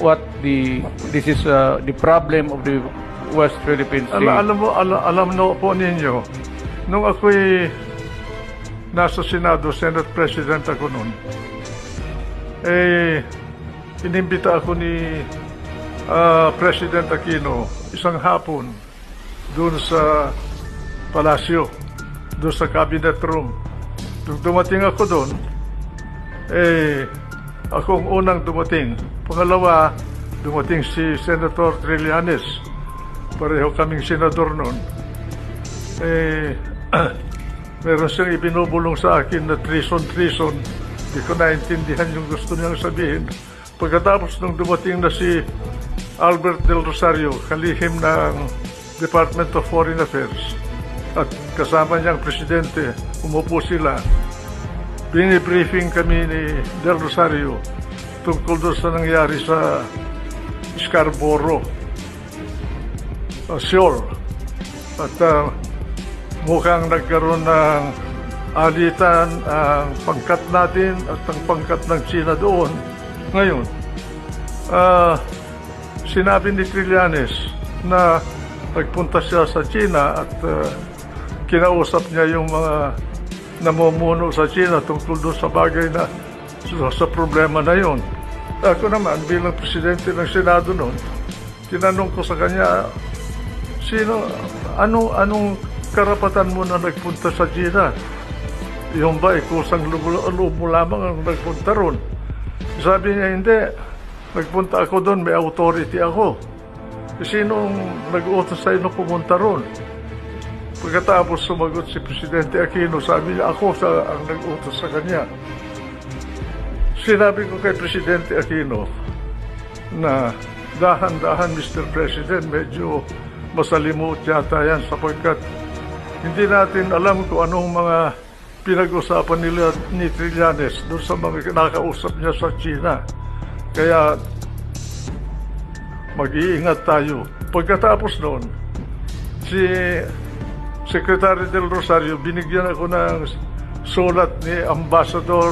What this is the problem of the West Philippine Sea. Alam no po ninyo, nung ako'y nasa Senado, Senate President ako noon, inimbita ako ni President Aquino isang hapon doon sa palasyo, doon sa cabinet room. Nung dumating ako doon, ako ang unang dumating. Pangalawa, dumating si Senator Trillanes. Pareho kaming senador noon. Meron siyang ibinubulong sa akin na treason. Hindi ko naintindihan yung gusto niyang sabihin. Pagkatapos nung dumating na si Albert Del Rosario, kalihim ng Department of Foreign Affairs, at kasama niyang presidente, umupo sila. Binibriefing kami ni Del Rosario tungkol doon sa nangyari sa Scarborough Shoal. At mukhang nagkaroon ng alitan ang pangkat natin at ang pangkat ng China doon. Ngayon, sinabi ni Trillanes na nagpunta siya sa China at kinausap niya yung mga namumuno sa China tungkol doon sa bagay na sa problema na yon. Ako naman, bilang presidente ng Senado noon, tinanong ko sa kanya, anong karapatan mo na nagpunta sa China? Yung ba, kusang loob mo lamang ang nagpunta ron? Sabi niya, hindi. Nagpunta ako doon, may authority ako. Sinong nag-utos sa'yo na pumunta ron? Pagkatapos sumagot si Presidente Aquino, sabi niya, ako ang nag-utos sa kanya. Sinabi ko kay Presidente Aquino na dahan-dahan, Mr. President, medyo masalimuot yata yan sapagkat hindi natin alam kung anong mga pinag-usapan nila ni Trillanes doon sa mga nakausap niya sa China. Kaya mag-iingat tayo. Pagkatapos noon, si Secretary Del Rosario, binigyan ako ng sulat ni Ambassador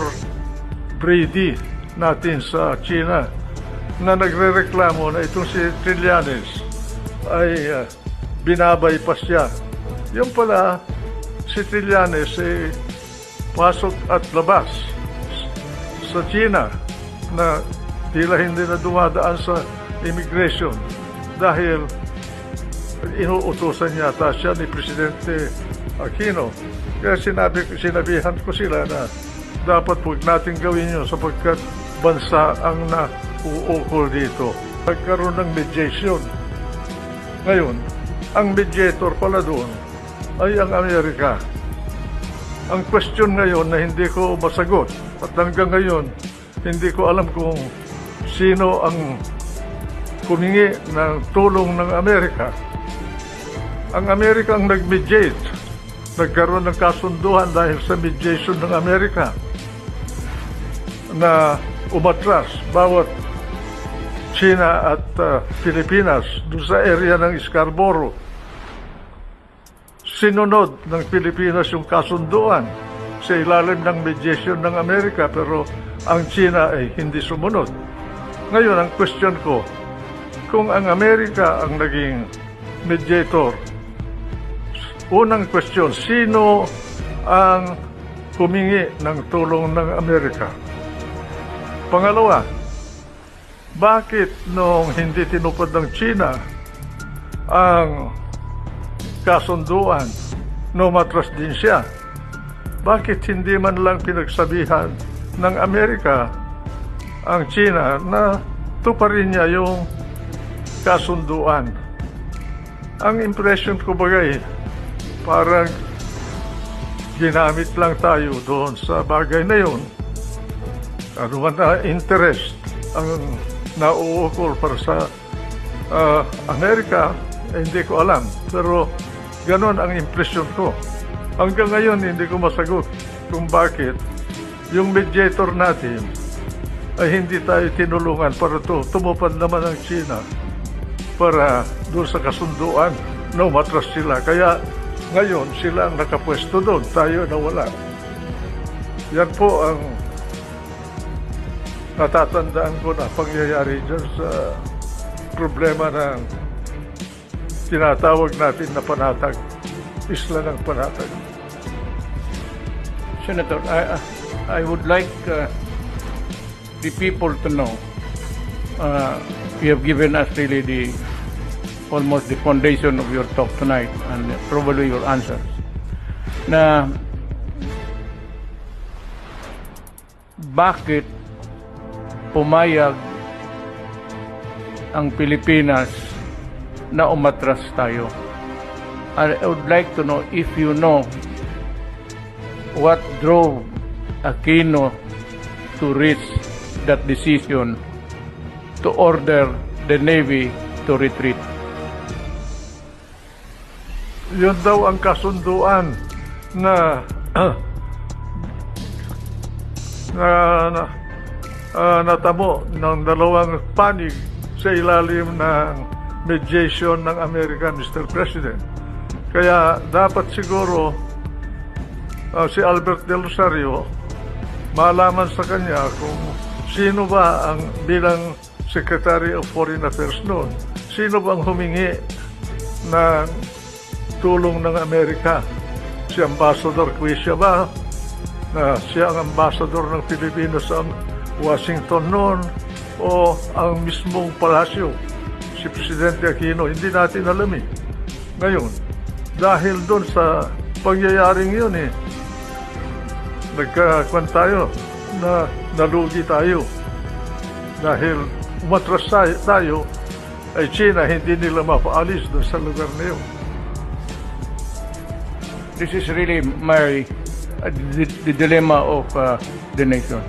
Brady natin sa China na nagre-reklamo na itong si Trillanes ay binabypass siya. Yung pala, si Trillanes pasok at labas sa China na tila hindi na dumadaan sa immigration dahil inuutosan yata siya ni Presidente Aquino. Kaya sinabihan ko sila na dapat huwag natin gawin yun sapagkat bansa ang nauukol dito. Nagkaroon ng mediation. Ngayon, ang mediator pala doon ay ang Amerika. Ang question ngayon na hindi ko masagot at hanggang ngayon hindi ko alam kung sino ang humingi ng tulong ng Amerika. Ang Amerika ang nag-mediate. Nagkaroon ng kasunduan dahil sa mediation ng Amerika na umatras bawat China at Pilipinas doon sa area ng Scarborough. Sinunod ng Pilipinas yung kasunduan sa ilalim ng mediation ng Amerika pero ang China ay hindi sumunod. Ngayon, ang question ko, kung ang Amerika ang naging mediator, unang question, sino ang humingi ng tulong ng Amerika? Pangalawa, bakit nung hindi tinupad ng China ang kasunduan, umatras din siya? Bakit hindi man lang pinagsabihan ng Amerika ang China na tuparin niya yung kasunduan? Ang impression ko bagay, parang ginamit lang tayo doon sa bagay na yun. Ano man na interest ang nauukol para sa Amerika, hindi ko alam. Pero ganon ang impression ko. Hanggang ngayon, hindi ko masagot kung bakit yung mediator natin ay hindi tayo tinulungan para tumupad naman ang China para doon sa kasunduan na umatras sila. Kaya ngayon, sila ang nakapwesto doon, tayo na wala. Yan po ang natatandaan ko na pangyayari dyan sa problema ng tinatawag natin na panatag, isla ng panatag. Senator, I would like the people to know, you have given us really almost the foundation of your talk tonight and probably your answers. Na bakit pumayag ang Pilipinas na umatras tayo? I would like to know if you know what drove Aquino to reach that decision to order the Navy to retreat. Yun daw ang kasunduan na natamo ng dalawang panig sa ilalim ng mediation ng Amerika, Mr. President. Kaya dapat siguro si Albert Del Rosario malaman sa kanya kung sino ba ang bilang Secretary of Foreign Affairs noon, sino bang humingi ng tulong ng Amerika? Si Ambassador Quisha ba? Na siya ang ambassador ng Pilipinas sa Washington noon, o ang mismong palasyo, si Presidente Aquino? Hindi natin alam eh. Ngayon, dahil doon sa pangyayaring yun nagkakuan tayo na nalugi tayo. Dahil umatras tayo, ay China hindi nila mapaalis doon sa lugar na yun. This is really the dilemma of the nation.